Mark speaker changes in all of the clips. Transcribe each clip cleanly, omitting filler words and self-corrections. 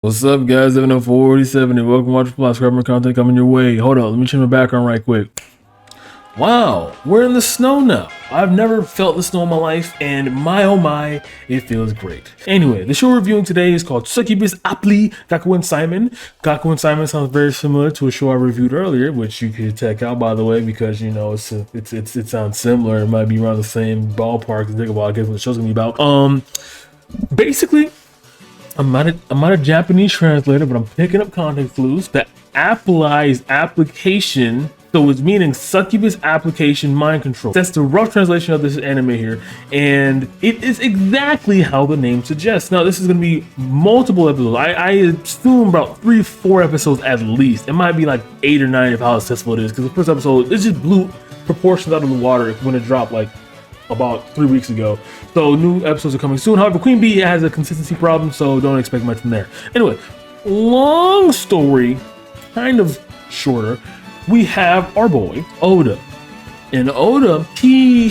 Speaker 1: What's up, guys? 70447 and welcome to Watch Plus. Subscriber content coming your way. Hold on, let me change my background right quick. Wow, we're in the snow now. I've never felt the snow in my life, and my oh my, it feels great. Anyway, the show we're reviewing today is called Succubus Appli Gakuen Saimin. Gakuen Saimin sounds very similar to a show I reviewed earlier, which you could check out, by the way, because you know it sounds similar. It might be around the same ballpark. Think about, I guess, what the show's gonna be about. Basically, I'm not a Japanese translator, but I'm picking up context clues. The Apli is application, so it's meaning succubus application mind control. That's the rough translation of this anime here, and it is exactly how the name suggests. Now, this is going to be multiple episodes. I assume about 3-4 episodes at least. It might be like 8 or 9 of how successful it is, because the first episode, it just blew proportions out of the water when it dropped like about 3 weeks ago. So new episodes are coming soon. However, Queen Bee has a consistency problem, so don't expect much from there. Anyway, long story, kind of shorter, we have our boy Oda. And Oda,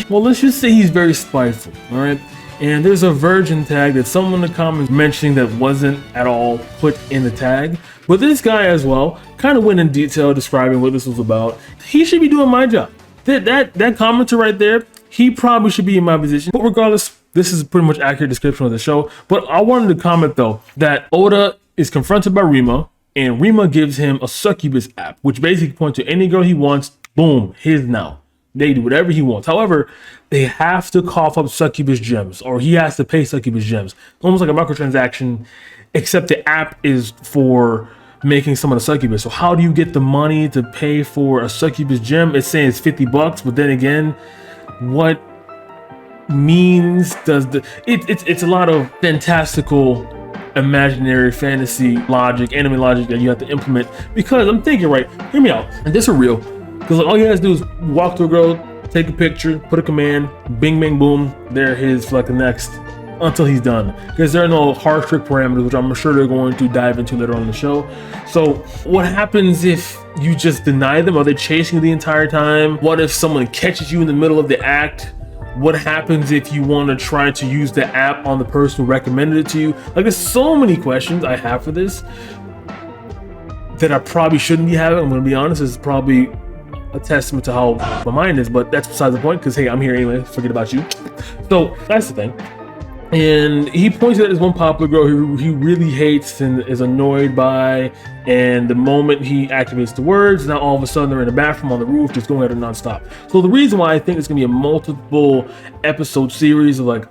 Speaker 1: let's just say he's very spiteful, all right? And there's a virgin tag that someone in the comments mentioning that wasn't at all put in the tag. But this guy as well kind of went in detail describing what this was about. He should be doing my job. That commenter right there, he probably should be in my position. But regardless, this is a pretty much accurate description of the show. But I wanted to comment though that Oda is confronted by Rima, and Rima gives him a succubus app, which basically points to any girl he wants. Boom, his now. They do whatever he wants. However, they have to cough up succubus gems, or he has to pay succubus gems. Almost like a microtransaction, except the app is for making someone a succubus. So how do you get the money to pay for a succubus gem? It's saying it's $50, but then again, what means does it's a lot of fantastical imaginary fantasy logic, anime logic that you have to implement, because I'm thinking, right, hear me out, and this is real, because like, all you guys do is walk to a girl, take a picture, put a command, bing bang boom, they're his for like the next until he's done, because there are no hard strict parameters, which I'm sure they're going to dive into later on in the show. So what happens if you just deny them? Are they chasing you the entire time? What if someone catches you in the middle of the act? What happens if you want to try to use the app on the person who recommended it to you? Like, there's so many questions I have for this that I probably shouldn't be having. I'm going to be honest, it's probably a testament to how my mind is, but that's beside the point, because hey, I'm here anyway, forget about you. So that's the thing. And he points at this one popular girl who he really hates and is annoyed by, and the moment he activates the words, now all of a sudden they're in the bathroom on the roof just going at her nonstop. So the reason why I think it's gonna be a multiple episode series of like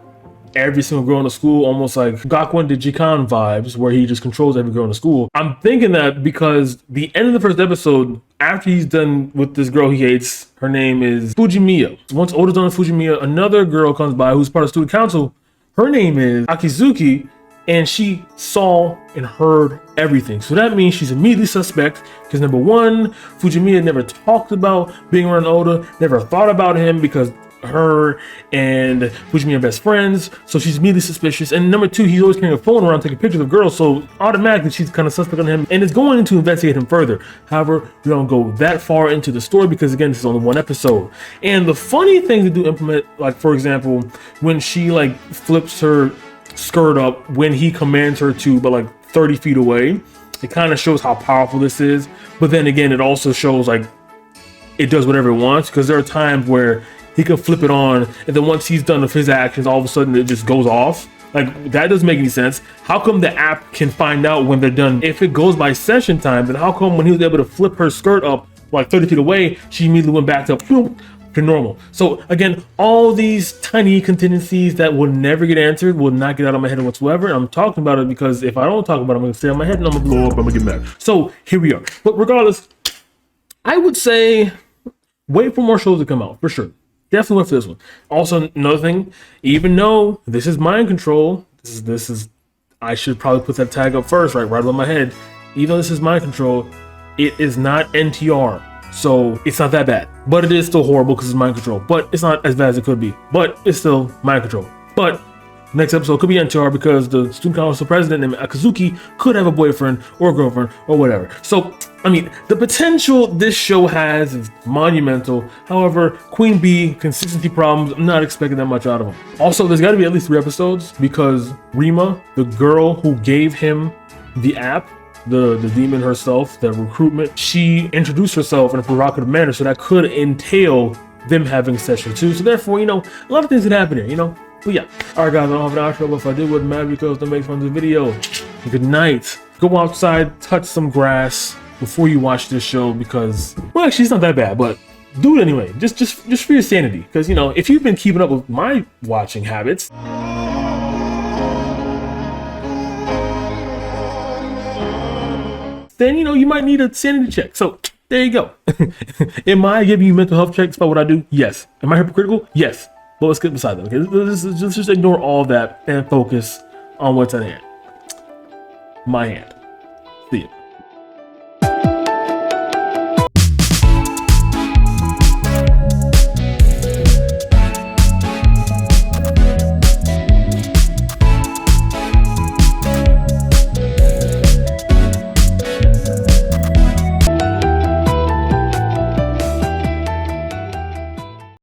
Speaker 1: every single girl in the school, almost like Gakuen Jikan vibes, where he just controls every girl in the school. I'm thinking that because the end of the first episode, after he's done with this girl he hates, her name is Fujimiya. Once Oda's done with Fujimiya, another girl comes by who's part of student council. Her name is Akizuki, and she saw and heard everything. So that means she's immediately suspect, because number one, Fujimiya never talked about being around Oda, never thought about him, because her and Fujimiya are best friends, so she's immediately suspicious. And number two, he's always carrying a phone around taking pictures of girls, so automatically she's kind of suspect on him and is going to investigate him further. However, we don't go that far into the story, because again, this is only one episode. And the funny thing to do implement, like for example, when she like flips her skirt up when he commands her to, but like 30 feet away, it kind of shows how powerful this is. But then again, it also shows like it does whatever it wants, because there are times where he can flip it on, and then once he's done with his actions, all of a sudden it just goes off. Like, that doesn't make any sense. How come the app can find out when they're done? If it goes by session time, then how come when he was able to flip her skirt up like 30 feet away, she immediately went back to boom, to normal? So again, all these tiny contingencies that will never get answered, will not get out of my head whatsoever. And I'm talking about it because if I don't talk about it, I'm gonna stay on my head and I'm gonna blow up, I'm gonna get mad. So here we are. But regardless, I would say wait for more shows to come out, for sure. Definitely went for this one. Also, another thing, even though this is mind control, this is I should probably put that tag up first, right above my head. Even though this is mind control, it is not NTR, so it's not that bad. But it is still horrible because it's mind control. But it's not as bad as it could be. But it's still mind control. But next episode could be NTR, because the student council president named Akazuki could have a boyfriend or a girlfriend or whatever. So, I mean, the potential this show has is monumental. However, Queen Bee, consistency problems, I'm not expecting that much out of them. Also, there's got to be at least 3 episodes, because Rima, the girl who gave him the app, the demon herself, the recruitment, she introduced herself in a provocative manner, so that could entail them having session too. So therefore, you know, a lot of things could happen here, you know. But yeah, all right, guys, I don't have an outro, but if I did, wouldn't matter because that makes fun of the video. Good night. Go outside, touch some grass before you watch this show because, well, actually, it's not that bad, but do it anyway. Just for your sanity, because you know, if you've been keeping up with my watching habits, then you know you might need a sanity check. So there you go. Am I giving you mental health checks about what I do? Yes. Am I hypocritical? Yes. But let's get beside that. Okay, let's just ignore all that and focus on what's at hand. My hand. See you.